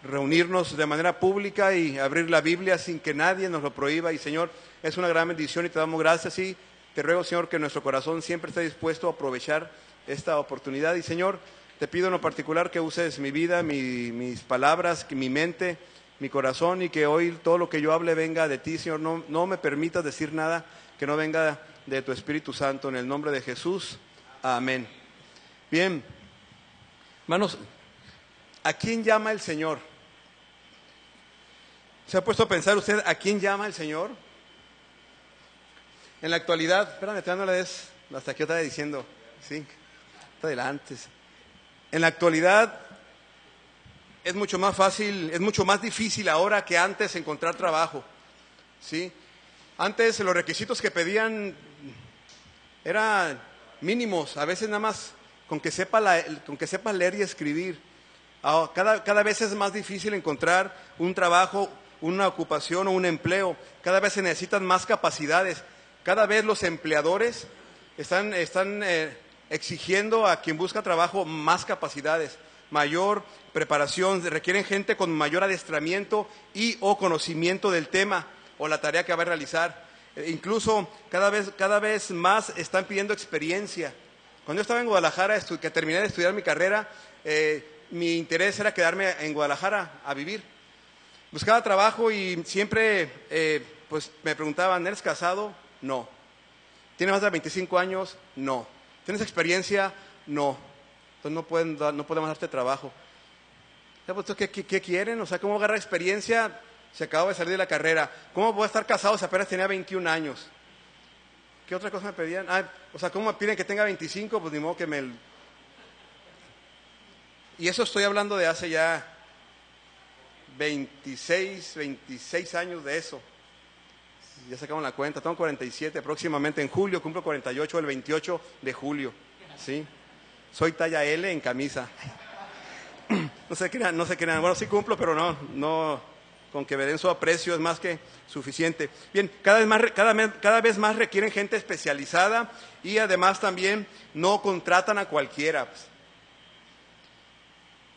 reunirnos de manera pública y abrir la Biblia sin que nadie nos lo prohíba. Y Señor, es una gran bendición y te damos gracias y te ruego, Señor, que nuestro corazón siempre esté dispuesto a aprovechar esta oportunidad. Y Señor, te pido en lo particular que uses mi vida, mis palabras, mi mente, mi corazón, y que hoy todo lo que yo hable venga de ti, Señor. No me permitas decir nada que no venga de tu Espíritu Santo. En el nombre de Jesús, amén. Bien, hermanos, ¿a quién llama el Señor? ¿Se ha puesto a pensar usted a quién llama el Señor? En la actualidad, espérame, todavía no le des hasta que yo estaba diciendo, sí, está adelante. En la actualidad es mucho más fácil, es mucho más difícil ahora que antes encontrar trabajo, ¿sí? Antes los requisitos que pedían eran mínimos, a veces nada más con que sepas leer y escribir. Cada vez es más difícil encontrar un trabajo, una ocupación o un empleo. Cada vez se necesitan más capacidades. Cada vez los empleadores están exigiendo a quien busca trabajo más capacidades, mayor preparación, requieren gente con mayor adiestramiento y o conocimiento del tema o la tarea que va a realizar. Incluso cada vez más están pidiendo experiencia. Cuando yo estaba en Guadalajara, que terminé de estudiar mi carrera, mi interés era quedarme en Guadalajara a vivir. Buscaba trabajo y siempre pues me preguntaban, ¿eres casado? No. ¿Tienes más de 25 años? No. ¿Tienes experiencia? No. Entonces no podemos darte trabajo. ¿Qué quieren? O sea, ¿cómo agarrar experiencia? Se acabó de salir de la carrera. ¿Cómo voy a estar casado si apenas tenía 21 años? ¿Qué otra cosa me pedían? O sea, ¿cómo me piden que tenga 25? Pues ni modo que me... Y eso estoy hablando de hace ya 26 años de eso. Ya sacamos la cuenta, tengo 47, próximamente en julio, cumplo 48 el 28 de julio, ¿sí? Soy talla L en camisa. No se crean, bueno, sí cumplo, pero no, con que me den su aprecio es más que suficiente. Bien, cada vez más requieren gente especializada y además también no contratan a cualquiera, pues.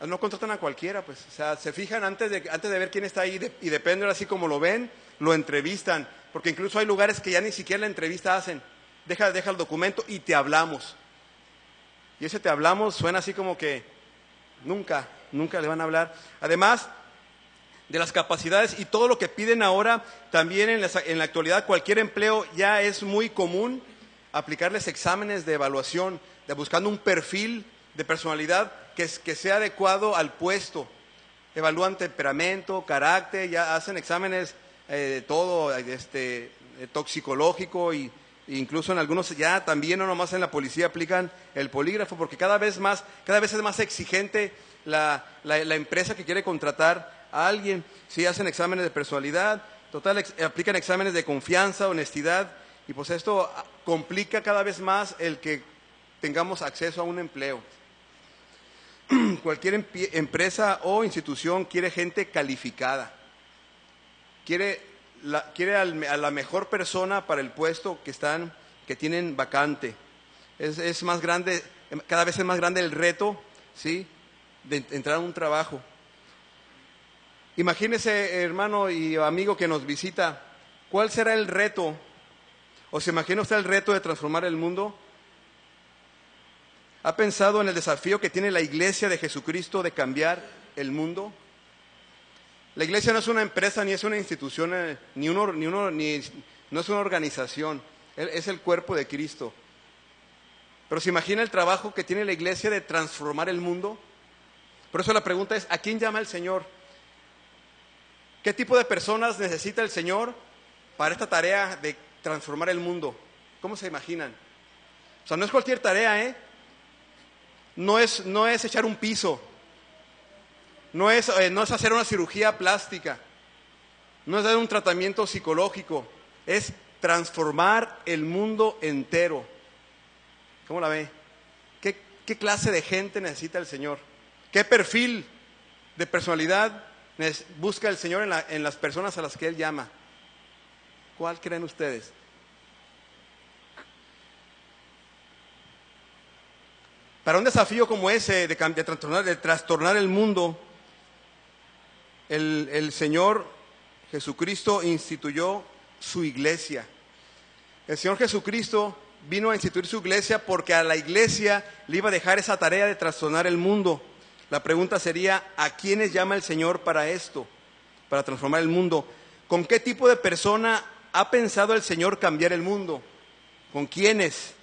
No contratan a cualquiera, pues, o sea, se fijan antes de ver quién está ahí y depende, ahora sí como lo ven, lo entrevistan, porque incluso hay lugares que ya ni siquiera la entrevista hacen, deja el documento y te hablamos. Y ese te hablamos suena así como que nunca le van a hablar. Además de las capacidades y todo lo que piden ahora, también en la actualidad cualquier empleo ya es muy común aplicarles exámenes de evaluación, buscando un perfil de personalidad que sea adecuado al puesto. Evalúan temperamento, carácter, ya hacen exámenes de todo, toxicológico e incluso en algunos ya también, no nomás en la policía, aplican el polígrafo, porque cada vez es más exigente la empresa que quiere contratar a alguien. Sí, hacen exámenes de personalidad, aplican exámenes de confianza, honestidad, y pues esto complica cada vez más el que tengamos acceso a un empleo. Cualquier empresa o institución quiere gente calificada, quiere a la mejor persona para el puesto que tienen vacante. Es más grande, cada vez es más grande el reto, ¿sí?, de entrar a un trabajo. Imagínese, hermano y amigo que nos visita, ¿cuál será el reto? ¿O se imagina usted el reto de transformar el mundo? ¿Ha pensado en el desafío que tiene la Iglesia de Jesucristo de cambiar el mundo? La Iglesia no es una empresa, ni es una institución, no es una organización, es el cuerpo de Cristo. Pero ¿se imagina el trabajo que tiene la Iglesia de transformar el mundo? Por eso la pregunta es, ¿a quién llama el Señor? ¿Qué tipo de personas necesita el Señor para esta tarea de transformar el mundo? ¿Cómo se imaginan? O sea, no es cualquier tarea, No es echar un piso, no es hacer una cirugía plástica, no es dar un tratamiento psicológico, es transformar el mundo entero. ¿Cómo la ve? ¿Qué clase de gente necesita el Señor? ¿Qué perfil de personalidad busca el Señor en las personas a las que Él llama? ¿Cuál creen ustedes? Para un desafío como ese de trastornar el mundo, el Señor Jesucristo instituyó su iglesia. El Señor Jesucristo vino a instituir su iglesia porque a la iglesia le iba a dejar esa tarea de trastornar el mundo. La pregunta sería, ¿a quiénes llama el Señor para esto? Para transformar el mundo. ¿Con qué tipo de persona ha pensado el Señor cambiar el mundo? ¿Con quiénes?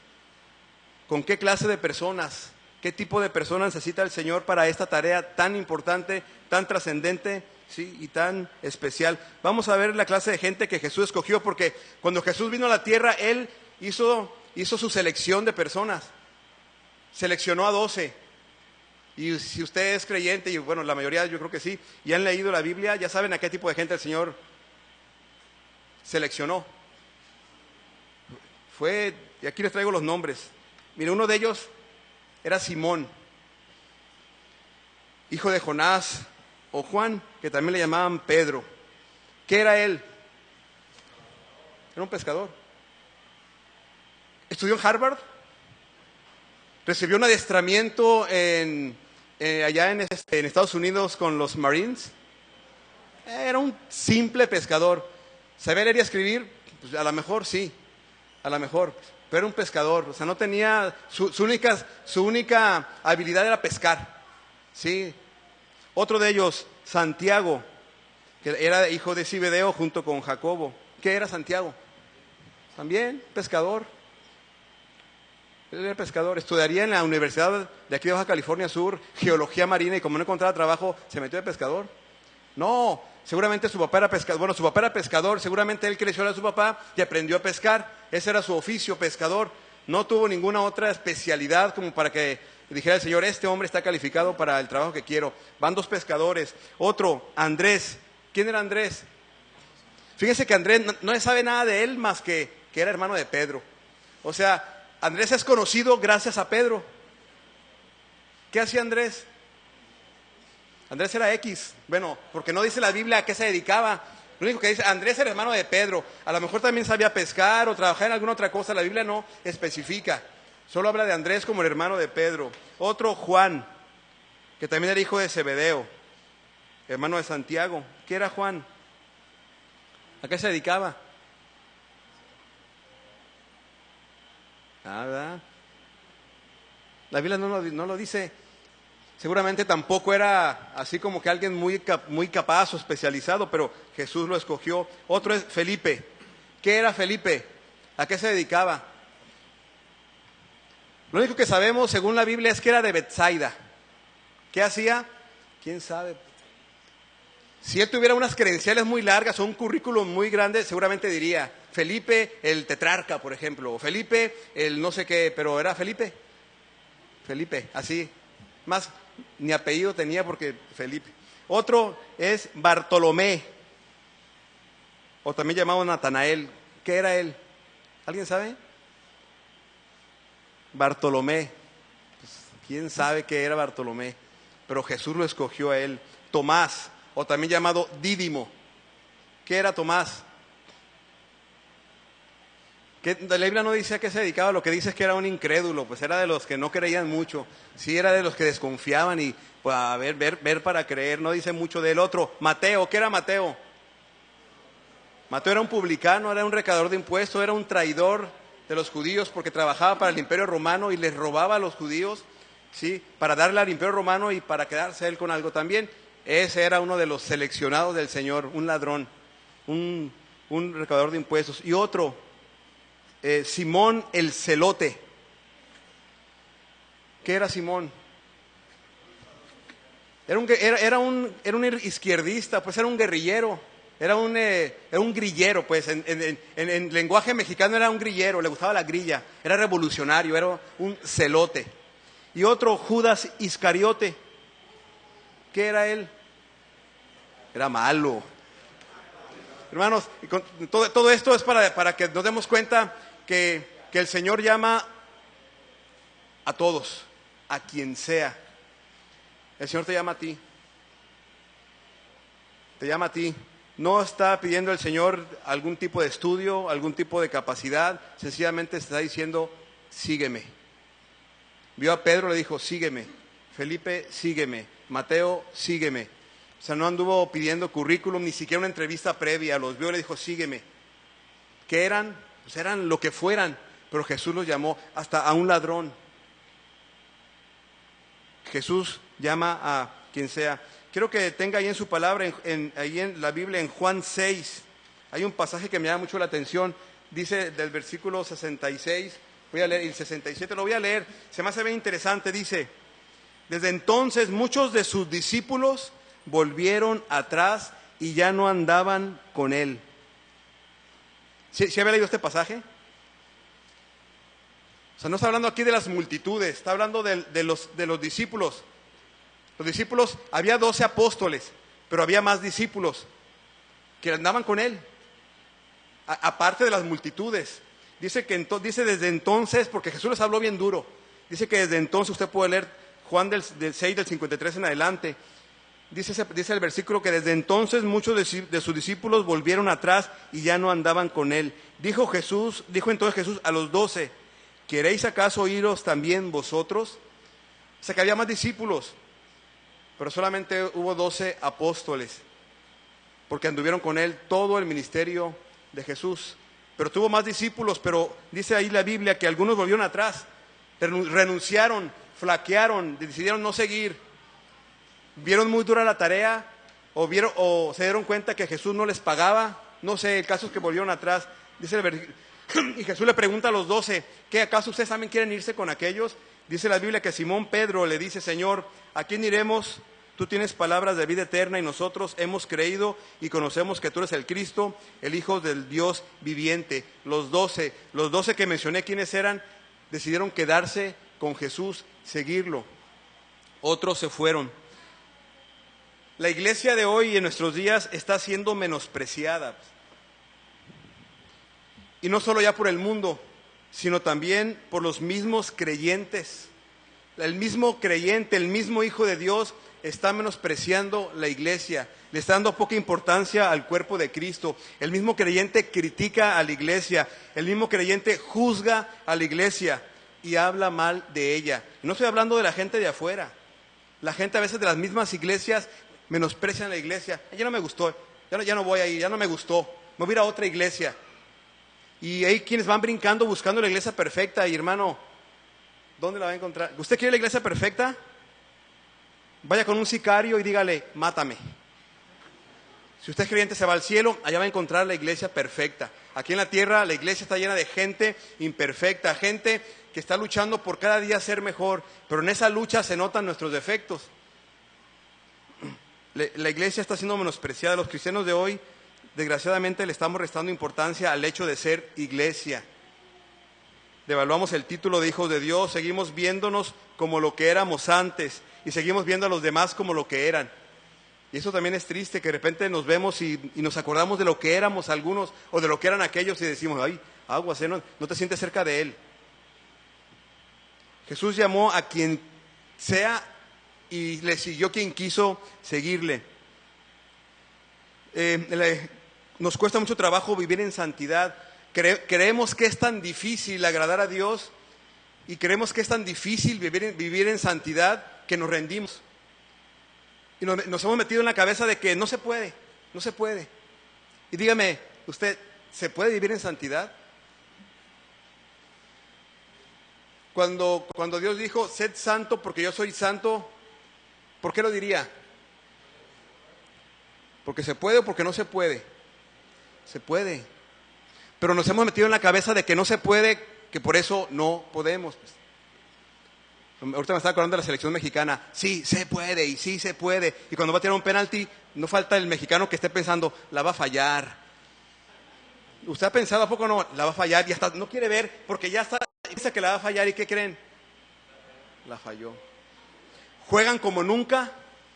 ¿Con qué clase de personas? ¿Qué tipo de personas necesita el Señor para esta tarea tan importante, tan trascendente, sí, y tan especial? Vamos a ver la clase de gente que Jesús escogió, porque cuando Jesús vino a la tierra, Él hizo su selección de personas. Seleccionó a 12. Y si usted es creyente, y bueno, la mayoría yo creo que sí, y han leído la Biblia, ya saben a qué tipo de gente el Señor seleccionó. Y aquí les traigo los nombres. Mire, uno de ellos era Simón, hijo de Jonás, o Juan, que también le llamaban Pedro. ¿Qué era él? Era un pescador. Estudió en Harvard, recibió un adiestramiento allá en Estados Unidos con los Marines. Era un simple pescador. ¿Sabía leer y escribir? Pues a lo mejor sí, a lo mejor. Pero era un pescador, o sea, no tenía, su única habilidad era pescar, ¿sí? Otro de ellos, Santiago, que era hijo de Zebedeo junto con Jacobo. ¿Qué era Santiago? También pescador. Él era pescador, estudiaría en la Universidad de aquí de Baja California Sur, geología marina, y como no encontraba trabajo, se metió de pescador. No, seguramente su papá era pescador. Bueno, su papá era pescador, seguramente él creció a su papá y aprendió a pescar. Ese era su oficio, pescador. No tuvo ninguna otra especialidad como para que dijera el Señor, este hombre está calificado para el trabajo que quiero. Van 2 pescadores. Otro, Andrés. ¿Quién era Andrés? Fíjense que Andrés no se sabe nada de él más que era hermano de Pedro. O sea, Andrés es conocido gracias a Pedro. ¿Qué hacía Andrés? Andrés era X, bueno, porque no dice la Biblia a qué se dedicaba. Lo único que dice, Andrés era hermano de Pedro. A lo mejor también sabía pescar o trabajar en alguna otra cosa. La Biblia no especifica. Solo habla de Andrés como el hermano de Pedro. Otro, Juan, que también era hijo de Zebedeo, hermano de Santiago. ¿Qué era Juan? ¿A qué se dedicaba? Nada. La Biblia no lo dice. Seguramente tampoco era así como que alguien muy capaz o especializado, pero Jesús lo escogió. Otro es Felipe. ¿Qué era Felipe? ¿A qué se dedicaba? Lo único que sabemos, según la Biblia, es que era de Betsaida. ¿Qué hacía? ¿Quién sabe? Si él tuviera unas credenciales muy largas o un currículum muy grande, seguramente diría Felipe el tetrarca, por ejemplo, o Felipe el no sé qué, pero era Felipe. Felipe, así. Más ni apellido tenía porque Felipe. Otro es Bartolomé, o también llamado Natanael. ¿Qué era él? ¿Alguien sabe? Bartolomé. Pues, ¿quién sabe qué era Bartolomé? Pero Jesús lo escogió a él. Tomás, o también llamado Dídimo. ¿Qué era Tomás? La Biblia no dice a qué se dedicaba, lo que dice es que era un incrédulo, pues era de los que no creían mucho, sí era de los que desconfiaban y pues a ver para creer, no dice mucho del otro. Mateo, ¿qué era Mateo? Mateo era un publicano, era un recaudador de impuestos, era un traidor de los judíos porque trabajaba para el Imperio Romano y les robaba a los judíos, sí, para darle al Imperio Romano y para quedarse él con algo también. Ese era uno de los seleccionados del Señor, un ladrón, un recaudador de impuestos. Y otro, Simón el Celote. ¿Qué era Simón? Era un izquierdista, pues era un guerrillero, era un grillero, pues en lenguaje mexicano era un grillero, le gustaba la grilla, era revolucionario, era un celote. Y otro, Judas Iscariote. ¿Qué era él? Era malo. Hermanos, todo esto es para que nos demos cuenta que el Señor llama a todos, a quien sea. El Señor te llama a ti. Te llama a ti. No está pidiendo el Señor algún tipo de estudio, algún tipo de capacidad. Sencillamente está diciendo, sígueme. Vio a Pedro, le dijo, sígueme. Felipe, sígueme. Mateo, sígueme. sea, no anduvo pidiendo currículum, ni siquiera una entrevista previa. Los vio y le dijo, sígueme. ¿Qué eran? Pues eran lo que fueran, pero Jesús los llamó hasta a un ladrón. Jesús llama a quien sea. Quiero que tenga ahí en su palabra, ahí en la Biblia, en Juan 6, hay un pasaje que me llama mucho la atención. Dice del versículo 66, voy a leer, y el 67 lo voy a leer, se me hace bien interesante, dice, desde entonces muchos de sus discípulos volvieron atrás y ya no andaban con él. ¿Sí había leído este pasaje? O sea, no está hablando aquí de las multitudes, está hablando de los discípulos. Los discípulos, había 12 apóstoles, pero había más discípulos que andaban con él, aparte de las multitudes. Dice desde entonces, porque Jesús les habló bien duro, dice que desde entonces, usted puede leer Juan del 6, del 53 en adelante, dice el versículo que desde entonces muchos de sus discípulos volvieron atrás y ya no andaban con él. Dijo entonces Jesús a los 12, ¿queréis acaso iros también vosotros? O sea que había más discípulos, pero solamente hubo 12 apóstoles, porque anduvieron con él todo el ministerio de Jesús. Pero tuvo más discípulos, pero dice ahí la Biblia que algunos volvieron atrás, renunciaron, flaquearon, decidieron no seguir. Vieron muy dura la tarea, o se dieron cuenta que Jesús no les pagaba, no sé, el caso es que volvieron atrás. Dice y Jesús le pregunta a los 12, ¿qué acaso ustedes también quieren irse con aquellos? Dice la Biblia que Simón Pedro le dice, Señor, ¿a quién iremos? Tú tienes palabras de vida eterna y nosotros hemos creído y conocemos que tú eres el Cristo, el Hijo del Dios viviente. Los 12 que mencioné, ¿quiénes eran? Decidieron quedarse con Jesús, seguirlo. Otros se fueron. La iglesia de hoy en nuestros días está siendo menospreciada. Y no solo ya por el mundo, sino también por los mismos creyentes. El mismo creyente, el mismo Hijo de Dios está menospreciando la iglesia, le está dando poca importancia al cuerpo de Cristo. El mismo creyente critica a la iglesia, el mismo creyente juzga a la iglesia y habla mal de ella. No estoy hablando de la gente de afuera. La gente a veces de las mismas iglesias menosprecian la iglesia. Ya no me gustó, ya no voy ahí, ya no me gustó, me voy a ir a otra iglesia. Y hay quienes van brincando buscando la iglesia perfecta. Y hermano, ¿dónde la va a encontrar? ¿Usted quiere la iglesia perfecta? Vaya con un sicario y dígale, mátame. Si usted es creyente, se va al cielo, allá va a encontrar la iglesia perfecta. Aquí en la tierra la iglesia está llena de gente imperfecta, gente que está luchando por cada día ser mejor, pero en esa lucha se notan nuestros defectos. La iglesia está siendo menospreciada. Los cristianos de hoy, desgraciadamente, le estamos restando importancia al hecho de ser iglesia. Devaluamos el título de hijos de Dios, seguimos viéndonos como lo que éramos antes y seguimos viendo a los demás como lo que eran. Y eso también es triste, que de repente nos vemos y nos acordamos de lo que éramos algunos o de lo que eran aquellos y decimos, ay, aguas, no te sientes cerca de Él. Jesús llamó a quien sea y le siguió quien quiso seguirle. Nos cuesta mucho trabajo vivir en santidad. Creemos que es tan difícil agradar a Dios y creemos que es tan difícil vivir en santidad que nos rendimos. Y nos hemos metido en la cabeza de que no se puede. Y dígame, ¿usted se puede vivir en santidad? Cuando Dios dijo, sed santo porque yo soy santo, ¿por qué lo diría? ¿Porque se puede o porque no se puede? Se puede. Pero nos hemos metido en la cabeza de que no se puede, que por eso no podemos. Ahorita me estaba acordando de la selección mexicana. Sí, se puede y sí se puede. Y cuando va a tirar un penalti, no falta el mexicano que esté pensando, la va a fallar. ¿Usted ha pensado a poco no? La va a fallar y hasta no quiere ver porque ya está, dice que la va a fallar. ¿Y qué creen? La falló. Juegan como nunca,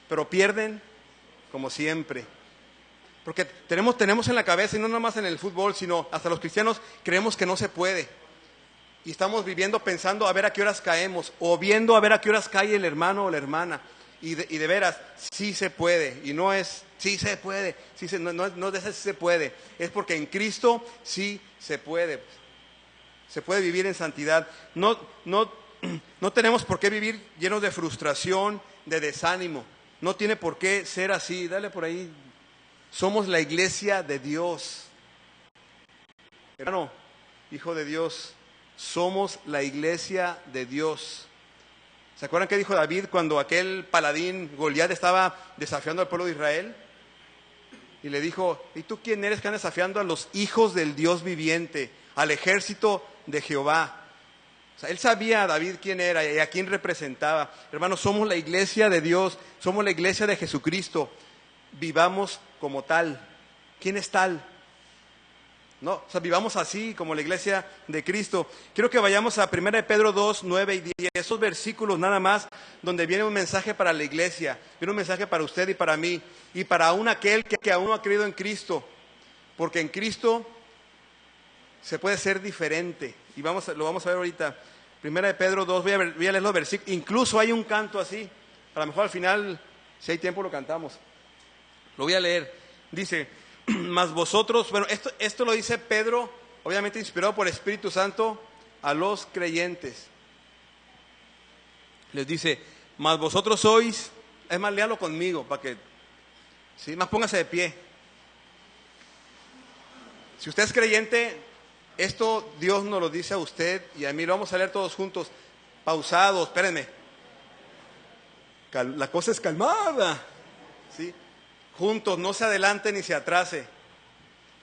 pero pierden como siempre. Porque tenemos en la cabeza, y no nada más en el fútbol, sino hasta los cristianos, creemos que no se puede. Y estamos viviendo pensando a ver a qué horas caemos, o viendo a ver a qué horas cae el hermano o la hermana. Y de veras, sí se puede. Y no es, sí se puede. No es de ese sí se puede. Es porque en Cristo sí se puede. Se puede vivir en santidad. No tenemos por qué vivir llenos de frustración, de desánimo. No tiene por qué ser así. Dale por ahí. Somos la iglesia de Dios. Hermano, hijo de Dios, somos la iglesia de Dios. ¿Se acuerdan qué dijo David cuando aquel paladín Goliat estaba desafiando al pueblo de Israel? Y le dijo, ¿y tú quién eres que andas desafiando a los hijos del Dios viviente, al ejército de Jehová? O sea, él sabía, David, quién era y a quién representaba. Hermanos, somos la iglesia de Dios, somos la iglesia de Jesucristo. Vivamos como tal. ¿Quién es tal? No, o sea, vivamos así como la iglesia de Cristo. Quiero que vayamos a 1 Pedro 2, 9 y 10, esos versículos nada más, donde viene un mensaje para la iglesia, viene un mensaje para usted y para mí, y para aún aquel que aún no ha creído en Cristo, porque en Cristo se puede ser diferente, y lo vamos a ver ahorita. 1 Pedro 2, voy a leer los versículos, incluso hay un canto así, a lo mejor al final, si hay tiempo lo cantamos. Lo voy a leer, dice... Mas vosotros, bueno, esto lo dice Pedro, obviamente inspirado por el Espíritu Santo, a los creyentes. Les dice, mas vosotros sois, es más, léalo conmigo, para que, sí, más póngase de pie. Si usted es creyente, esto Dios nos lo dice a usted y a mí, lo vamos a leer todos juntos, pausados, espérenme. La cosa es calmada, ¿sí? Juntos, no se adelante ni se atrase.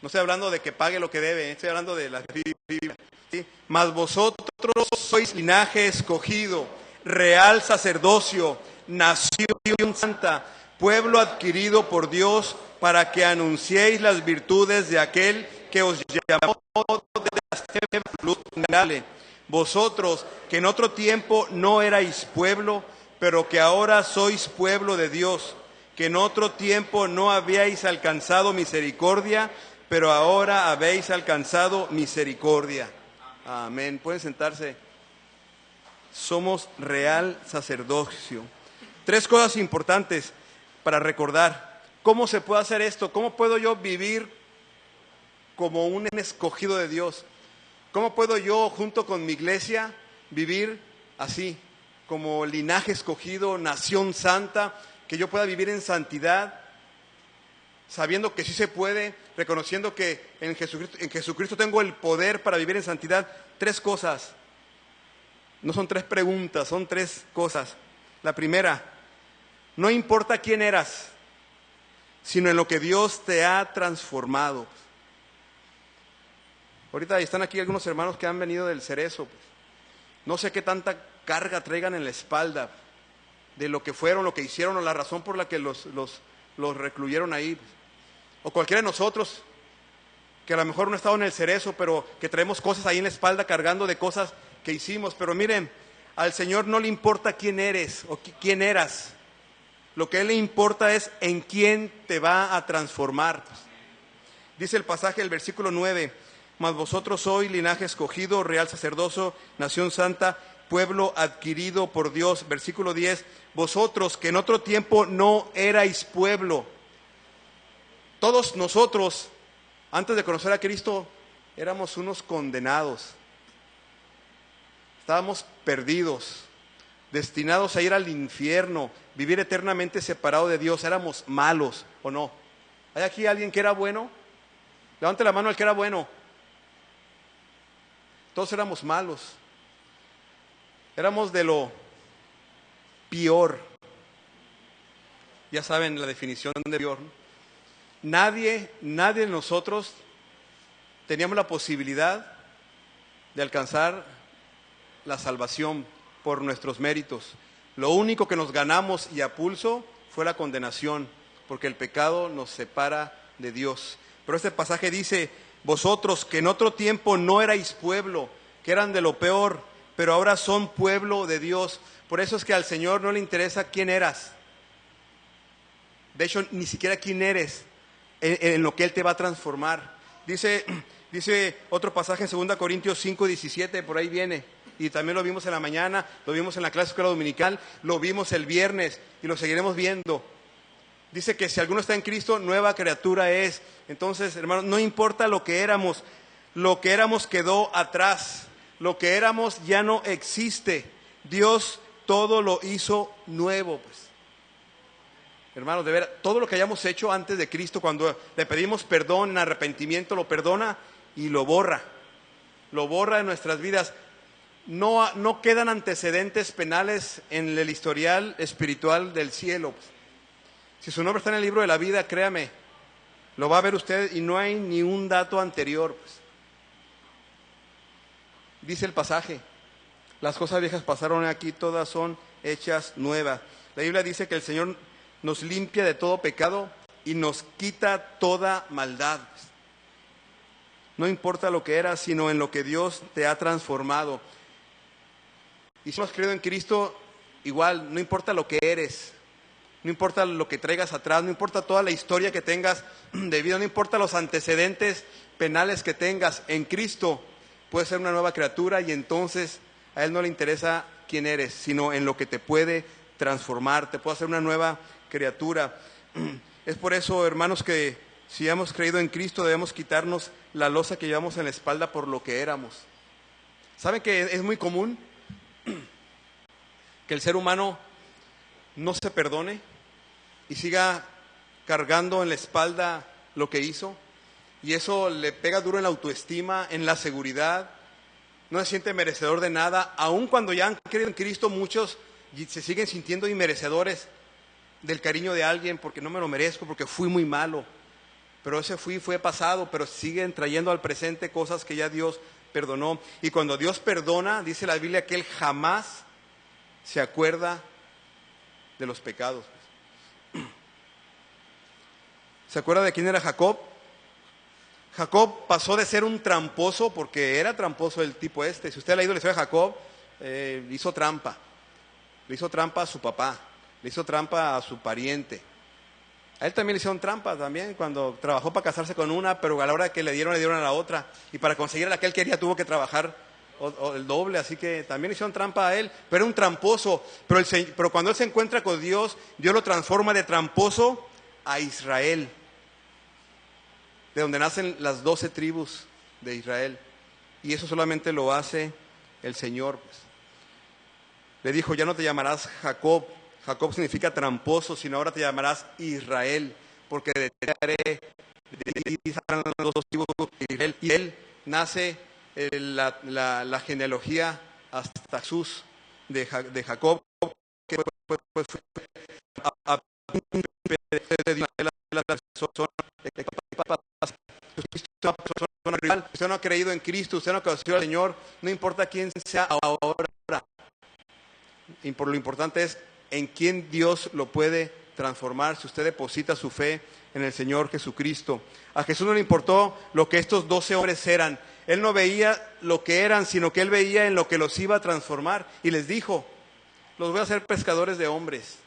No estoy hablando de que pague lo que debe, estoy hablando de la Biblia. ¿Sí? Mas vosotros sois linaje escogido, real sacerdocio, nación santa, pueblo adquirido por Dios, para que anunciéis las virtudes de aquel que os llamó de las tinieblas. Vosotros, que en otro tiempo no erais pueblo, pero que ahora sois pueblo de Dios, que en otro tiempo no habíais alcanzado misericordia, pero ahora habéis alcanzado misericordia. Amén. Pueden sentarse. Somos real sacerdocio. 3 cosas importantes para recordar. ¿Cómo se puede hacer esto? ¿Cómo puedo yo vivir como un escogido de Dios? ¿Cómo puedo yo, junto con mi iglesia, vivir así, como linaje escogido, nación santa, que yo pueda vivir en santidad, sabiendo que sí se puede, reconociendo que en Jesucristo tengo el poder para vivir en santidad? 3 cosas. No son 3 preguntas, son 3 cosas. La primera, no importa quién eras, sino en lo que Dios te ha transformado. Ahorita están aquí algunos hermanos que han venido del Cerezo. No sé qué tanta carga traigan en la espalda de lo que fueron, lo que hicieron, o la razón por la que los recluyeron ahí. O cualquiera de nosotros, que a lo mejor no ha estado en el Cerezo, pero que traemos cosas ahí en la espalda cargando de cosas que hicimos. Pero miren, al Señor no le importa quién eres o quién eras. Lo que a Él le importa es en quién te va a transformar. Dice el pasaje del versículo 9, mas vosotros sois linaje escogido, real sacerdocio, nación santa, pueblo adquirido por Dios. Versículo 10, vosotros que en otro tiempo no erais pueblo. Todos nosotros, antes de conocer a Cristo, éramos unos condenados. Estábamos perdidos, destinados a ir al infierno, vivir eternamente separados de Dios. Éramos malos, ¿o no? ¿Hay aquí alguien que era bueno? Levante la mano el que era bueno. Todos éramos malos. Éramos de lo peor. Ya saben la definición de peor. Nadie de nosotros teníamos la posibilidad de alcanzar la salvación por nuestros méritos. Lo único que nos ganamos y a pulso fue la condenación, porque el pecado nos separa de Dios. Pero este pasaje dice, vosotros que en otro tiempo no erais pueblo, que eran de lo peor, pero ahora son pueblo de Dios. Por eso es que al Señor no le interesa quién eras. De hecho, ni siquiera quién eres, en lo que Él te va a transformar. Dice otro pasaje en 2 Corintios 5, 17, por ahí viene. Y también lo vimos en la mañana, lo vimos en la clase de escuela dominical, lo vimos el viernes y lo seguiremos viendo. Dice que si alguno está en Cristo, nueva criatura es. Entonces, hermanos, no importa lo que éramos quedó atrás. Lo que éramos ya no existe. Dios todo lo hizo nuevo, pues. Hermanos, de ver, todo lo que hayamos hecho antes de Cristo, cuando le pedimos perdón, en arrepentimiento, lo perdona y lo borra de nuestras vidas. No quedan antecedentes penales en el historial espiritual del cielo. Si su nombre está en el libro de la vida, créame, lo va a ver usted y no hay ni un dato anterior. Dice el pasaje, las cosas viejas pasaron aquí, todas son hechas nuevas. La Biblia dice que el Señor nos limpia de todo pecado y nos quita toda maldad. No importa lo que eras, sino en lo que Dios te ha transformado. Y si hemos creído en Cristo, igual, no importa lo que eres, no importa lo que traigas atrás, no importa toda la historia que tengas de vida, no importa los antecedentes penales que tengas, en Cristo puedes ser una nueva criatura y entonces a Él no le interesa quién eres, sino en lo que te puede transformar, te puede hacer una nueva criatura. Es por eso, hermanos, que si hemos creído en Cristo debemos quitarnos la losa que llevamos en la espalda por lo que éramos. ¿Saben que es muy común que el ser humano no se perdone y siga cargando en la espalda lo que hizo? Y eso le pega duro en la autoestima, en la seguridad, no se siente merecedor de nada. Aun cuando ya han creído en Cristo, muchos se siguen sintiendo inmerecedores del cariño de alguien, porque no me lo merezco, porque fui muy malo. Pero ese fue pasado, pero siguen trayendo al presente cosas que ya Dios perdonó. Y cuando Dios perdona, dice la Biblia que Él jamás se acuerda de los pecados. ¿Se acuerda de quién era Jacob? Jacob pasó de ser un tramposo, porque era tramposo el tipo este. Si usted ha leído la historia de Jacob, hizo trampa. Le hizo trampa a su papá, le hizo trampa a su pariente. A él también le hicieron trampa también cuando trabajó para casarse con una, pero a la hora que le dieron a la otra. Y para conseguir la que él quería tuvo que trabajar el doble, así que también le hicieron trampa a él. Pero era un tramposo. Pero cuando él se encuentra con Dios, Dios lo transforma de tramposo a Israel, de donde nacen las 12 tribus de Israel. Y eso solamente lo hace el Señor. Le dijo, ya no te llamarás Jacob. Jacob significa tramposo, sino ahora te llamarás Israel, porque de ti haré, de ti saldrán los 2 tribus de Israel. Y él nace la genealogía hasta Jesús de Jacob, que fue la persona real. Usted no ha creído en Cristo, usted no ha conocido al Señor, no importa quién sea ahora. Y por lo importante es en quién Dios lo puede transformar si usted deposita su fe en el Señor Jesucristo. A Jesús no le importó lo que estos 12 hombres eran. Él no veía lo que eran, sino que Él veía en lo que los iba a transformar. Y les dijo, los voy a hacer pescadores de hombres.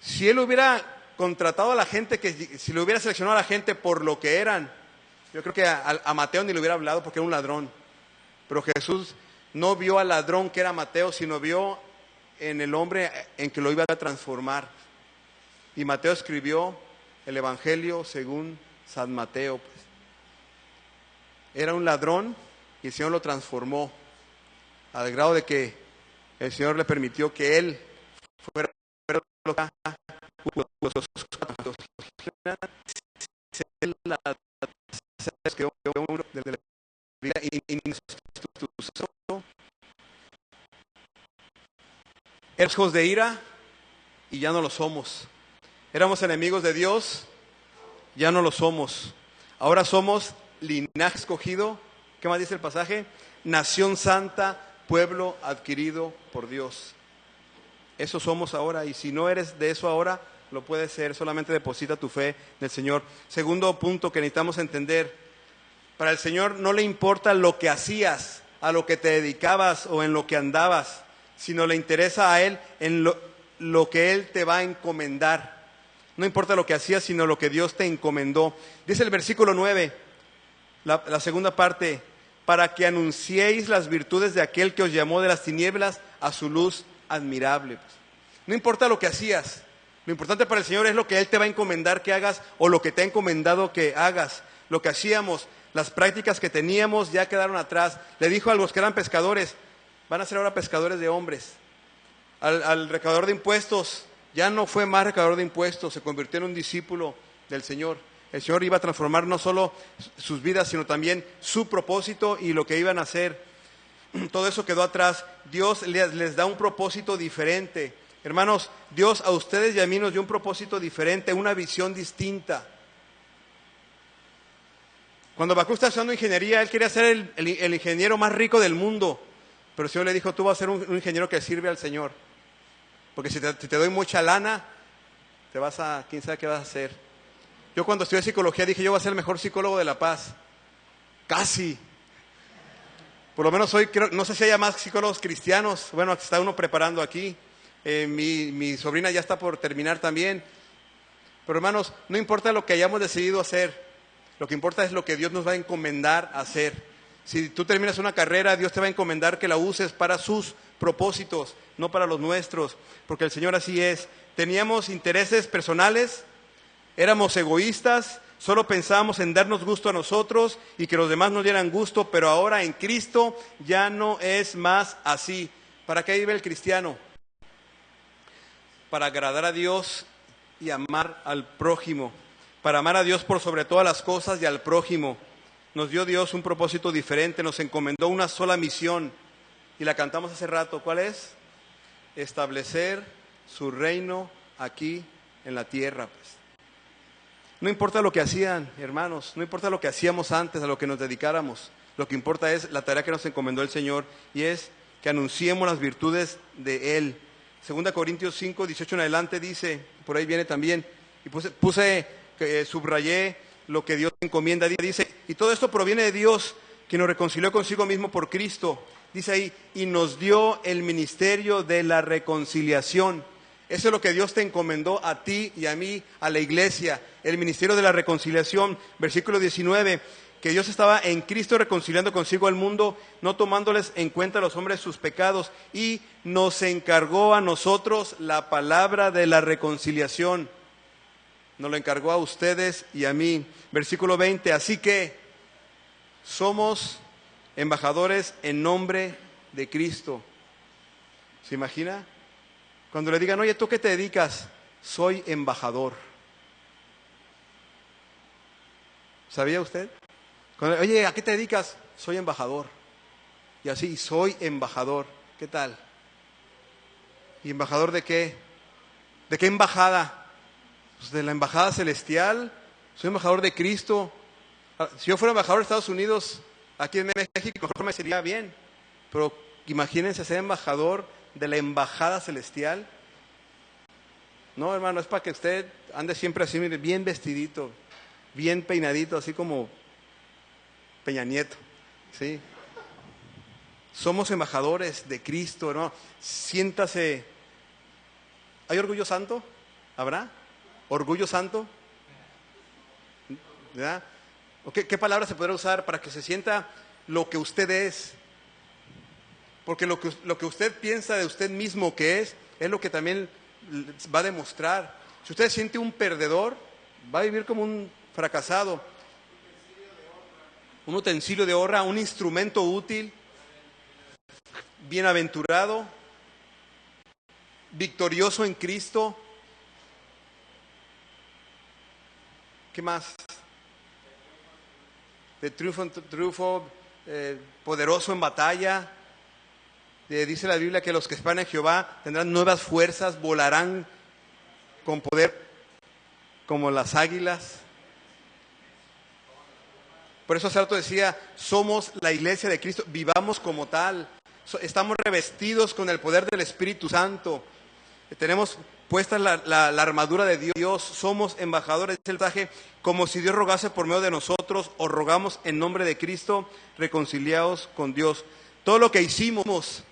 Si Él hubiera contratado a la gente, si le hubiera seleccionado a la gente por lo que eran, yo creo que a Mateo ni le hubiera hablado porque era un ladrón. Pero Jesús no vio al ladrón que era Mateo, sino vio en el hombre en que lo iba a transformar. Y Mateo escribió el Evangelio según San Mateo. Era un ladrón y el Señor lo transformó al grado de que el Señor le permitió que él fuera éramos hijos de ira y ya no lo somos. Éramos enemigos de Dios, ya no lo somos. Ahora somos linaje escogido. ¿Qué más dice el pasaje? Nación santa, pueblo adquirido por Dios. Eso somos ahora, y si no eres de eso ahora, lo puedes ser. Solamente deposita tu fe en el Señor. Segundo punto que necesitamos entender: para el Señor no le importa lo que hacías, a lo que te dedicabas o en lo que andabas, sino le interesa a Él en lo que Él te va a encomendar. No importa lo que hacías, sino lo que Dios te encomendó. Dice el versículo 9, la segunda parte: para que anunciéis las virtudes de aquel que os llamó de las tinieblas a su luz admirable. No importa lo que hacías, lo importante para el Señor es lo que Él te va a encomendar que hagas, o lo que te ha encomendado que hagas. Lo que hacíamos, las prácticas que teníamos ya quedaron atrás. Le dijo a los que eran pescadores: van a ser ahora pescadores de hombres. Al recaudador de impuestos: ya no fue más recaudador de impuestos, se convirtió en un discípulo del Señor. El Señor iba a transformar no solo sus vidas, sino también su propósito y lo que iban a hacer. Todo eso quedó atrás. Dios les da un propósito diferente. Hermanos, Dios a ustedes y a mí nos dio un propósito diferente, una visión distinta. Cuando Habacuc estaba estudiando ingeniería, él quería ser el ingeniero más rico del mundo. Pero el Señor le dijo, tú vas a ser un ingeniero que sirve al Señor. Porque si te doy mucha lana, quién sabe qué vas a hacer. Yo cuando estudié psicología dije, yo voy a ser el mejor psicólogo de La Paz. Casi. Por lo menos hoy, no sé si haya más psicólogos cristianos. Bueno, está uno preparando aquí. Mi sobrina ya está por terminar también. Pero hermanos, no importa lo que hayamos decidido hacer. Lo que importa es lo que Dios nos va a encomendar a hacer. Si tú terminas una carrera, Dios te va a encomendar que la uses para sus propósitos, no para los nuestros. Porque el Señor así es. Teníamos intereses personales, éramos egoístas, solo pensábamos en darnos gusto a nosotros y que los demás nos dieran gusto, pero ahora en Cristo ya no es más así. ¿Para qué vive el cristiano? Para agradar a Dios y amar al prójimo. Para amar a Dios por sobre todas las cosas y al prójimo. Nos dio Dios un propósito diferente, nos encomendó una sola misión y la cantamos hace rato. ¿Cuál es? Establecer su reino aquí en la tierra. Pues. No importa lo que hacían, hermanos, no importa lo que hacíamos antes, a lo que nos dedicáramos. Lo que importa es la tarea que nos encomendó el Señor y es que anunciemos las virtudes de Él. 2 Corintios 5, 18 en adelante dice, por ahí viene también, y subrayé lo que Dios encomienda, dice, y todo esto proviene de Dios, que nos reconcilió consigo mismo por Cristo, dice ahí, y nos dio el ministerio de la reconciliación. Eso es lo que Dios te encomendó a ti y a mí, a la iglesia, el ministerio de la reconciliación, versículo 19, que Dios estaba en Cristo reconciliando consigo al mundo, no tomándoles en cuenta a los hombres sus pecados, y nos encargó a nosotros la palabra de la reconciliación. Nos lo encargó a ustedes y a mí. Versículo 20, así que somos embajadores en nombre de Cristo. ¿Se imagina? Cuando le digan, oye, ¿tú qué te dedicas? Soy embajador. ¿Sabía usted? Oye, ¿a qué te dedicas? Soy embajador. Y así, soy embajador. ¿Qué tal? ¿Y embajador de qué? ¿De qué embajada? Pues de la embajada celestial. Soy embajador de Cristo. Si yo fuera embajador de Estados Unidos, aquí en México, mejor me sería bien. Pero imagínense ser embajador de la embajada celestial. No, hermano, es para que usted ande siempre así, mire, bien vestidito, bien peinadito, así como Peña Nieto, ¿sí? Somos embajadores de Cristo, ¿no? Siéntase. ¿Hay orgullo santo? ¿Habrá? ¿Orgullo santo? ¿Verdad? ¿Qué palabra se podrá usar para que se sienta lo que usted es? Porque lo que usted piensa de usted mismo que es lo que también va a demostrar. Si usted siente un perdedor, va a vivir como un fracasado. Un utensilio de honra, un instrumento útil, bienaventurado, victorioso en Cristo. ¿Qué más? De triunfo, poderoso en batalla. Dice la Biblia que los que esperan en Jehová tendrán nuevas fuerzas, volarán con poder como las águilas. Por eso Sarto decía, somos la iglesia de Cristo, vivamos como tal. Estamos revestidos con el poder del Espíritu Santo. Tenemos puesta la armadura de Dios, somos embajadores del mensaje, como si Dios rogase por medio de nosotros, o rogamos en nombre de Cristo, reconciliados con Dios. Todo lo que hicimos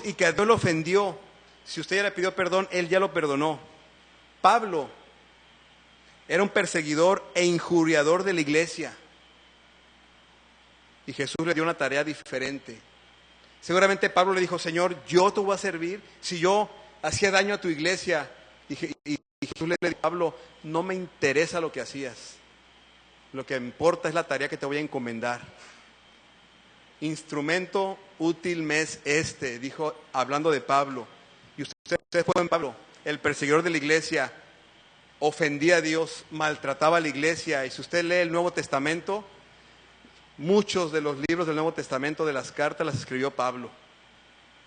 y que a Dios lo ofendió, si usted ya le pidió perdón, Él ya lo perdonó. Pablo era un perseguidor e injuriador de la iglesia. Y Jesús le dio una tarea diferente. Seguramente Pablo le dijo, Señor, yo te voy a servir si yo hacía daño a tu iglesia. Y Jesús le dijo, Pablo, no me interesa lo que hacías. Lo que me importa es la tarea que te voy a encomendar. Instrumento útil me es dijo, hablando de Pablo. Y usted fue en Pablo. el perseguidor de la iglesia, ofendía a Dios, maltrataba a la iglesia. Y si usted lee el Nuevo Testamento, muchos de los libros del Nuevo Testamento, de las cartas, las escribió Pablo.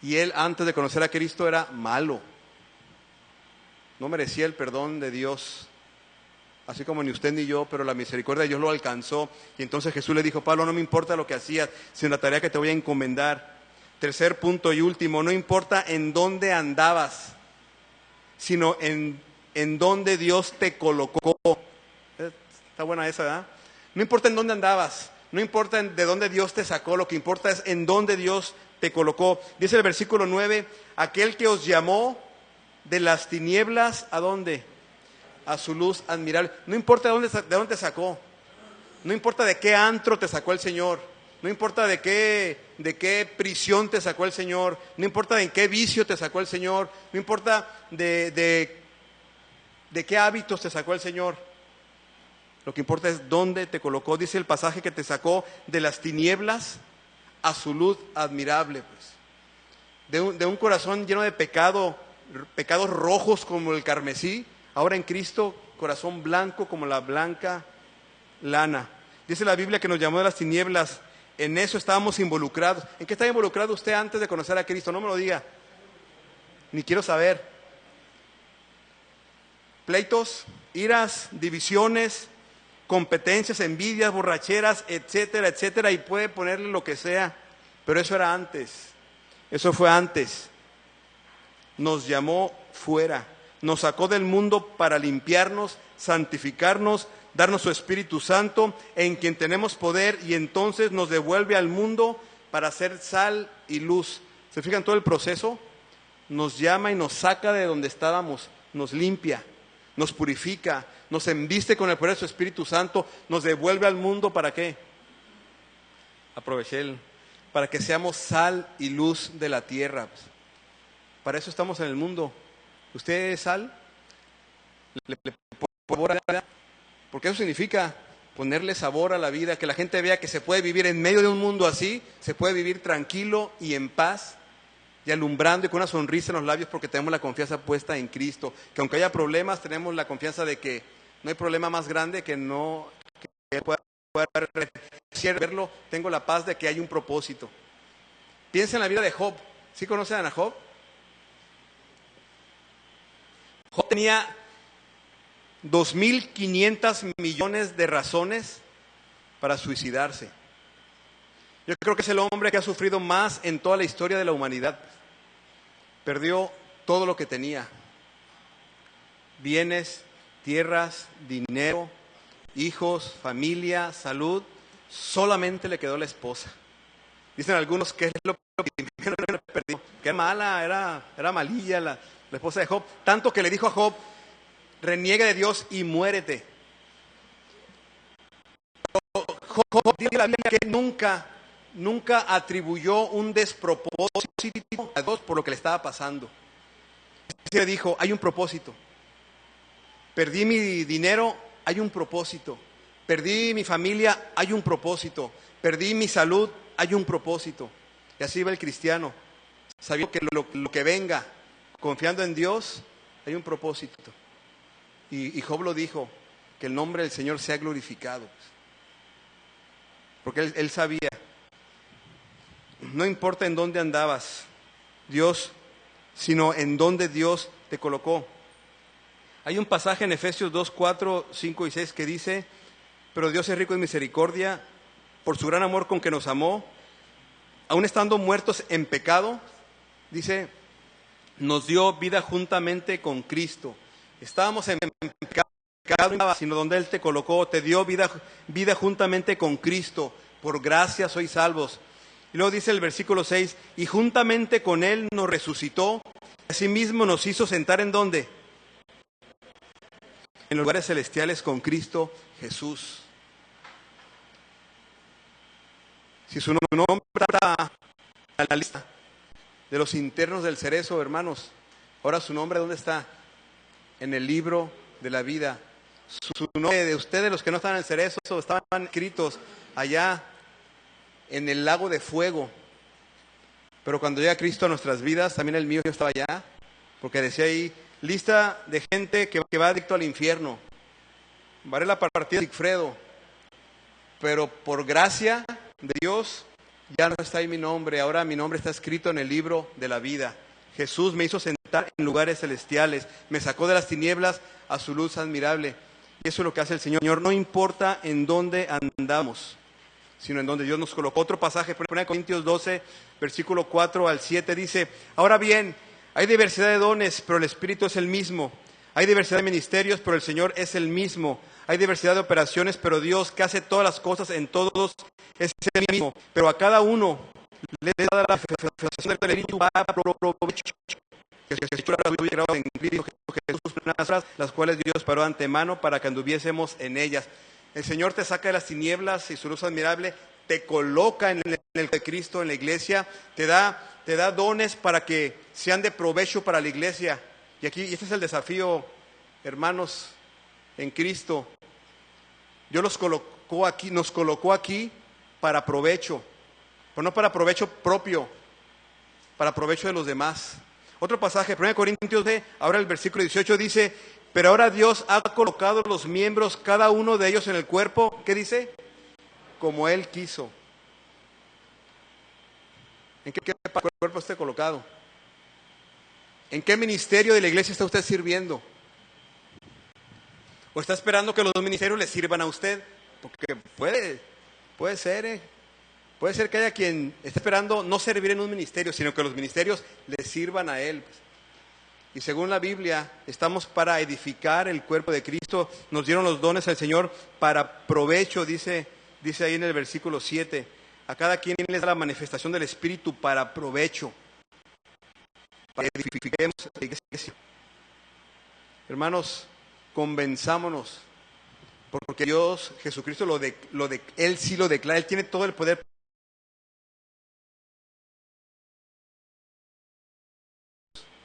Y él, antes de conocer a Cristo, era malo. No merecía el perdón de Dios, así como ni usted ni yo, pero la misericordia de Dios lo alcanzó. Y entonces Jesús le dijo: Pablo, no me importa lo que hacías, sino la tarea que te voy a encomendar. Tercer punto y último: no importa en dónde andabas, sino en dónde Dios te colocó. Está buena esa, ¿verdad? No importa en dónde andabas, no importa de dónde Dios te sacó, lo que importa es en dónde Dios te colocó. Dice el versículo 9, aquel que os llamó de las tinieblas, ¿a dónde? A su luz admirable. No importa de dónde te sacó, no importa de qué antro te sacó el Señor, no importa de qué prisión te sacó el Señor, no importa de qué vicio te sacó el Señor, no importa de qué hábitos te sacó el Señor. Lo que importa es dónde te colocó. Dice el pasaje que te sacó de las tinieblas a su luz admirable, pues. De un corazón lleno de pecados rojos como el carmesí, ahora en Cristo, corazón blanco como la blanca lana. Dice la Biblia que nos llamó de las tinieblas, en eso estábamos involucrados. ¿En qué estaba involucrado usted antes de conocer a Cristo? No me lo diga, ni quiero saber. Pleitos, iras, divisiones, competencias, envidias, borracheras, etcétera, etcétera, y puede ponerle lo que sea, pero eso era antes, eso fue antes. Nos llamó fuera, nos sacó del mundo para limpiarnos, santificarnos, darnos su Espíritu Santo, en quien tenemos poder, y entonces nos devuelve al mundo para ser sal y luz. ¿Se fijan todo el proceso? Nos llama y nos saca de donde estábamos, nos limpia, nos purifica, nos embiste con el poder de su Espíritu Santo, nos devuelve al mundo. ¿Para qué? Aproveché para que seamos sal y luz de la tierra. Para eso estamos en el mundo. ¿Usted es sal? Porque eso significa ponerle sabor a la vida, que la gente vea que se puede vivir en medio de un mundo así, se puede vivir tranquilo y en paz, y alumbrando y con una sonrisa en los labios, porque tenemos la confianza puesta en Cristo. Que aunque haya problemas, tenemos la confianza de que no hay problema más grande que pueda verlo. Tengo la paz de que hay un propósito. Piensa en la vida de Job. ¿Sí conocen a Job? Job tenía 2.500 millones de razones para suicidarse. Yo creo que es el hombre que ha sufrido más en toda la historia de la humanidad. Perdió todo lo que tenía: bienes, tierras, dinero, hijos, familia, salud. Solamente le quedó la esposa. Dicen algunos que es lo que perdió, que era mala, era malilla la esposa de Job, tanto que le dijo a Job: reniega de Dios y muérete. Job dice la Biblia que nunca atribuyó un despropósito a Dios por lo que le estaba pasando. Le dijo: hay un propósito. Perdí mi dinero, hay un propósito. Perdí mi familia, hay un propósito. Perdí mi salud, hay un propósito. Y así va el cristiano, sabiendo que lo que venga, confiando en Dios, hay un propósito. Y Job lo dijo: que el nombre del Señor sea glorificado. Porque él sabía. No importa en dónde andabas, Dios, sino en dónde Dios te colocó. Hay un pasaje en Efesios 2, 4, 5 y 6 que dice: pero Dios es rico en misericordia, por su gran amor con que nos amó, aun estando muertos en pecado, dice, nos dio vida juntamente con Cristo. Estábamos en pecado, sino donde Él te colocó, te dio vida juntamente con Cristo. Por gracia sois salvos. Y luego dice el versículo 6, y juntamente con Él nos resucitó, asimismo nos hizo sentar ¿en dónde? En los lugares celestiales con Cristo Jesús. Si su nombre está en la lista de los internos del cerezo, hermanos, ahora su nombre ¿dónde está? En el libro de la vida. Su nombre de ustedes, los que no están en el cerezo, estaban escritos allá en el lago de fuego. Pero cuando llega Cristo a nuestras vidas, también el mío estaba allá, porque decía ahí, lista de gente que va directo al infierno. Vale la partida de Sigfredo, pero por gracia de Dios ya no está ahí mi nombre, ahora mi nombre está escrito en el libro de la vida. Jesús me hizo sentar en lugares celestiales, me sacó de las tinieblas a su luz admirable. Y eso es lo que hace el Señor. No importa en dónde andamos, sino en donde Dios nos colocó. Otro pasaje, 1 Corintios 12, versículo 4 al 7, dice: ahora bien, hay diversidad de dones, pero el Espíritu es el mismo. Hay diversidad de ministerios, pero el Señor es el mismo. Hay diversidad de operaciones, pero Dios, que hace todas las cosas en todos, es el mismo. Pero a cada uno le da la manifestación del Espíritu para provecho. En Cristo Jesús, las cuales Dios paró antemano para que anduviésemos en ellas. El Señor te saca de las tinieblas y su luz admirable te coloca en el de Cristo, en la iglesia, te da dones para que sean de provecho para la iglesia. Y este es el desafío, hermanos, en Cristo. Dios nos colocó aquí para provecho, pero no para provecho propio, para provecho de los demás. Otro pasaje, 1 Corintios 12, ahora el versículo 18 dice: pero ahora Dios ha colocado los miembros, cada uno de ellos en el cuerpo, ¿qué dice? Como Él quiso. ¿En qué cuerpo esté colocado? ¿En qué ministerio de la iglesia está usted sirviendo? ¿O está esperando que los ministerios le sirvan a usted? Porque puede ser, Puede ser que haya quien esté esperando no servir en un ministerio, sino que los ministerios le sirvan a él. Y según la Biblia, estamos para edificar el cuerpo de Cristo. Nos dieron los dones al Señor para provecho, dice ahí en el versículo 7. A cada quien les da la manifestación del Espíritu para provecho, para que edifiquemos la iglesia. Hermanos, convenzámonos, porque Dios, Jesucristo, Él sí lo declara, Él tiene todo el poder.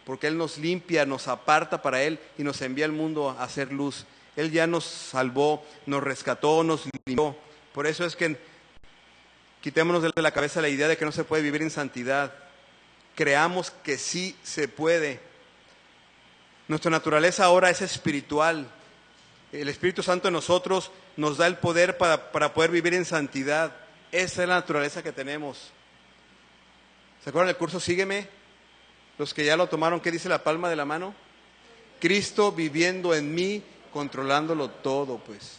Porque Él nos limpia, nos aparta para Él y nos envía al mundo a hacer luz. Él ya nos salvó, nos rescató, nos limpió. Por eso es que quitémonos de la cabeza la idea de que no se puede vivir en santidad. Creamos que sí se puede. Nuestra naturaleza ahora es espiritual. El Espíritu Santo en nosotros nos da el poder para poder vivir en santidad. Esa es la naturaleza que tenemos. ¿Se acuerdan del curso Sígueme? Los que ya lo tomaron, ¿qué dice la palma de la mano? Cristo viviendo en mí, controlándolo todo, pues.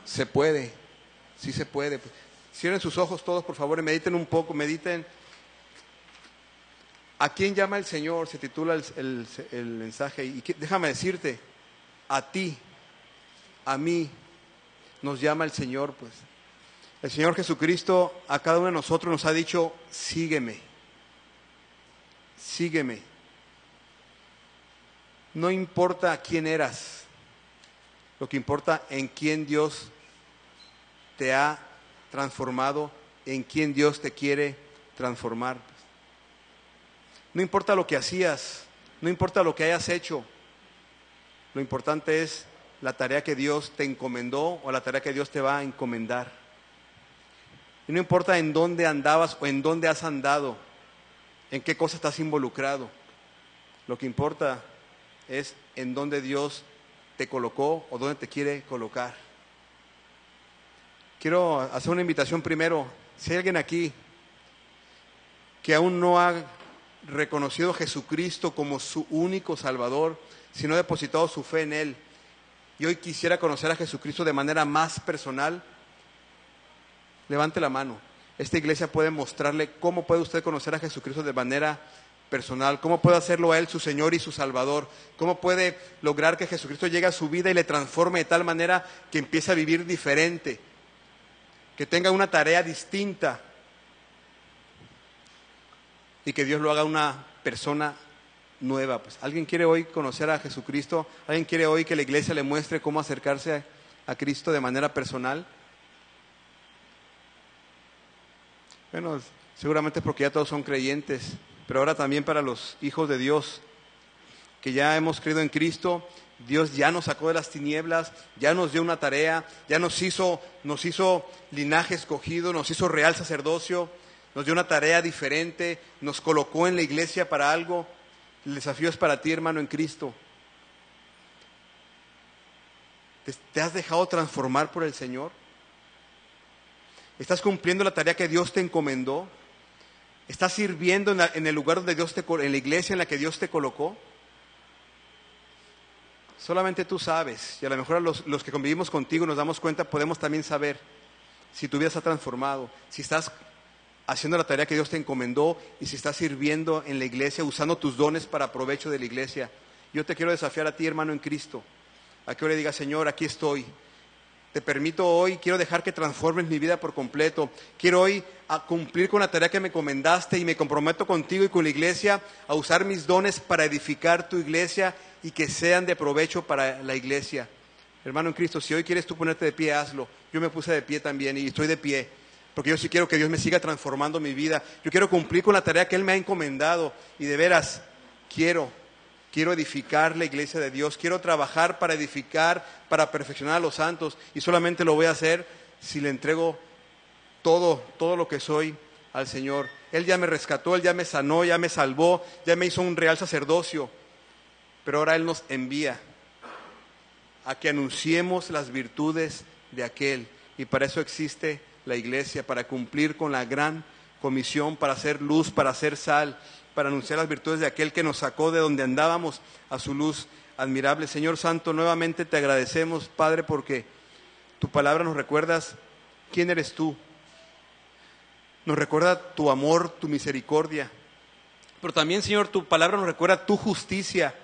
Se puede, sí se puede. Pues. Cierren sus ojos todos, por favor, y mediten un poco, mediten. ¿A quién llama el Señor? Se titula el mensaje. Y déjame decirte, a ti, a mí, nos llama el Señor, pues. El Señor Jesucristo a cada uno de nosotros nos ha dicho: sígueme. Sígueme. No importa quién eras, lo que importa en quién Dios te ha transformado, en quién Dios te quiere transformar. No importa lo que hacías, no importa lo que hayas hecho, lo importante es la tarea que Dios te encomendó o la tarea que Dios te va a encomendar. Y no importa en dónde andabas o en dónde has andado, en qué cosa estás involucrado. Lo que importa es en dónde Dios te colocó o dónde te quiere colocar. Quiero hacer una invitación primero. Si hay alguien aquí que aún no ha reconocido a Jesucristo como su único Salvador, si no ha depositado su fe en Él, y hoy quisiera conocer a Jesucristo de manera más personal, levante la mano. Esta iglesia puede mostrarle cómo puede usted conocer a Jesucristo de manera personal, cómo puede hacerlo a Él su Señor y su Salvador, cómo puede lograr que Jesucristo llegue a su vida y le transforme de tal manera que empiece a vivir diferente, que tenga una tarea distinta y que Dios lo haga una persona nueva. Pues, ¿alguien quiere hoy conocer a Jesucristo? ¿Alguien quiere hoy que la iglesia le muestre cómo acercarse a Cristo de manera personal? Bueno, seguramente porque ya todos son creyentes, pero ahora también para los hijos de Dios, que ya hemos creído en Cristo, Dios ya nos sacó de las tinieblas, ya nos dio una tarea, ya nos hizo linaje escogido, nos hizo real sacerdocio, nos dio una tarea diferente, nos colocó en la iglesia para algo. El desafío es para ti, hermano, en Cristo. ¿Te has dejado transformar por el Señor? ¿Estás cumpliendo la tarea que Dios te encomendó? ¿Estás sirviendo en el lugar donde en la iglesia en la que Dios te colocó? Solamente tú sabes, y a lo mejor los que convivimos contigo nos damos cuenta, podemos también saber si tu vida se ha transformado, si estás haciendo la tarea que Dios te encomendó y si estás sirviendo en la iglesia, usando tus dones para provecho de la iglesia. Yo te quiero desafiar a ti, hermano, en Cristo, a que hoy le digas: Señor, aquí estoy. Te permito hoy, quiero dejar que transformes mi vida por completo. Quiero hoy cumplir con la tarea que me encomendaste y me comprometo contigo y con la iglesia a usar mis dones para edificar tu iglesia y que sean de provecho para la iglesia. Hermano en Cristo, si hoy quieres tú ponerte de pie, hazlo. Yo me puse de pie también y estoy de pie, porque yo sí quiero que Dios me siga transformando mi vida. Yo quiero cumplir con la tarea que Él me ha encomendado y de veras quiero edificar la iglesia de Dios, quiero trabajar para edificar, para perfeccionar a los santos, y solamente lo voy a hacer si le entrego todo lo que soy al Señor. Él ya me rescató, Él ya me sanó, ya me salvó, ya me hizo un real sacerdocio, pero ahora Él nos envía a que anunciemos las virtudes de aquel, y para eso existe la iglesia, para cumplir con la gran comisión, para hacer luz, para hacer sal, para anunciar las virtudes de aquel que nos sacó de donde andábamos a su luz admirable. Señor Santo, nuevamente te agradecemos, Padre, porque tu palabra nos recuerdas quién eres tú. Nos recuerda tu amor, tu misericordia. Pero también, Señor, tu palabra nos recuerda tu justicia.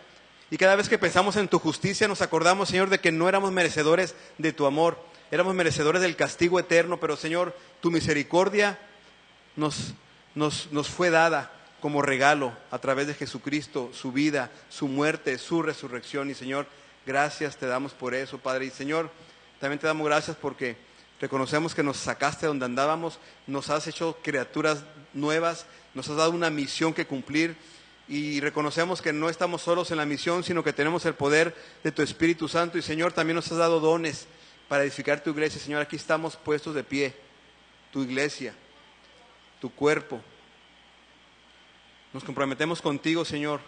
Y cada vez que pensamos en tu justicia nos acordamos, Señor, de que no éramos merecedores de tu amor. Éramos merecedores del castigo eterno, pero, Señor, tu misericordia nos fue dada como regalo a través de Jesucristo, su vida, su muerte, su resurrección. Y Señor, gracias te damos por eso, Padre. Y Señor, también te damos gracias porque reconocemos que nos sacaste de donde andábamos, nos has hecho criaturas nuevas, nos has dado una misión que cumplir, y reconocemos que no estamos solos en la misión, sino que tenemos el poder de tu Espíritu Santo. Y Señor, también nos has dado dones para edificar tu iglesia. Señor, aquí estamos puestos de pie, tu iglesia, tu cuerpo. Nos comprometemos contigo, Señor,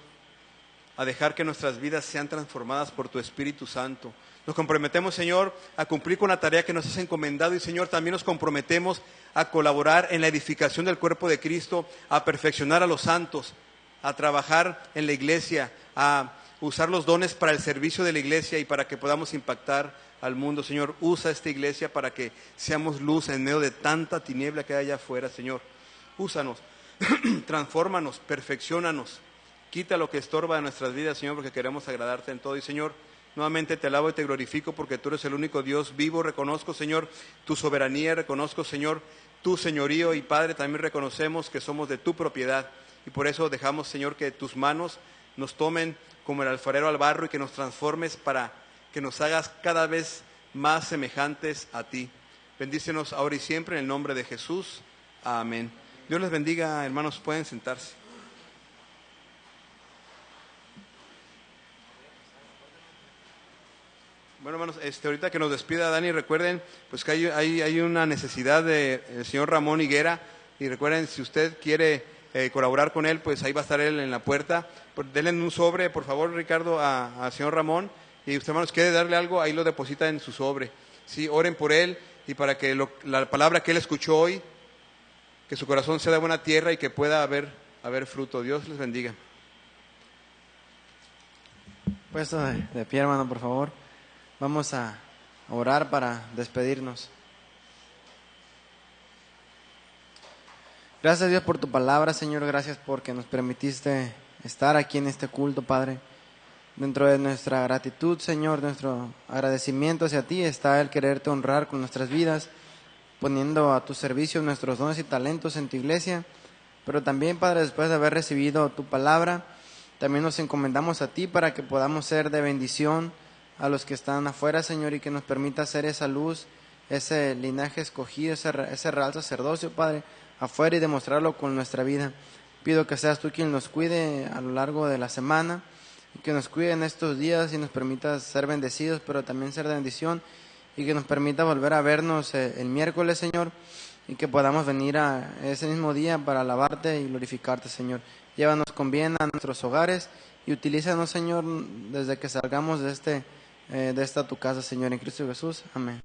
a dejar que nuestras vidas sean transformadas por tu Espíritu Santo. Nos comprometemos, Señor, a cumplir con la tarea que nos has encomendado, y Señor, también nos comprometemos a colaborar en la edificación del cuerpo de Cristo, a perfeccionar a los santos, a trabajar en la iglesia, a usar los dones para el servicio de la iglesia y para que podamos impactar al mundo. Señor, usa esta iglesia para que seamos luz en medio de tanta tiniebla que hay allá afuera, Señor. Úsanos. Transfórmanos, perfecciónanos, quita lo que estorba de nuestras vidas, Señor, porque queremos agradarte en todo. Y Señor, nuevamente te alabo y te glorifico porque tú eres el único Dios vivo. Reconozco, Señor, tu soberanía, reconozco, Señor, tu señorío, y Padre, también reconocemos que somos de tu propiedad, y por eso dejamos, Señor, que tus manos nos tomen como el alfarero al barro y que nos transformes para que nos hagas cada vez más semejantes a ti. Bendícenos ahora y siempre en el nombre de Jesús. Amén. Dios les bendiga, hermanos, pueden sentarse. Bueno, hermanos, ahorita que nos despida Dani, recuerden pues que hay una necesidad del señor Ramón Higuera, y recuerden, si usted quiere colaborar con él, pues ahí va a estar él en la puerta. Denle un sobre, por favor, Ricardo, al señor Ramón, y usted, hermanos, quiere darle algo, ahí lo deposita en su sobre. Sí, oren por él y para que la palabra que él escuchó hoy, que su corazón sea de buena tierra y que pueda haber fruto. Dios les bendiga. Puesto de pie, hermano, por favor. Vamos a orar para despedirnos. Gracias a Dios por tu palabra, Señor. Gracias porque nos permitiste estar aquí en este culto, Padre. Dentro de nuestra gratitud, Señor, nuestro agradecimiento hacia ti está el quererte honrar con nuestras vidas, poniendo a tu servicio nuestros dones y talentos en tu iglesia. Pero también, Padre, después de haber recibido tu palabra, también nos encomendamos a ti para que podamos ser de bendición a los que están afuera, Señor, y que nos permita ser esa luz, ese linaje escogido, ese real sacerdocio, Padre, afuera, y demostrarlo con nuestra vida. Pido que seas tú quien nos cuide a lo largo de la semana, y que nos cuide en estos días y nos permita ser bendecidos, pero también ser de bendición, y que nos permita volver a vernos el miércoles, Señor, y que podamos venir a ese mismo día para alabarte y glorificarte, Señor. Llévanos con bien a nuestros hogares y utilízanos, Señor, desde que salgamos de esta tu casa, Señor, en Cristo Jesús. Amén.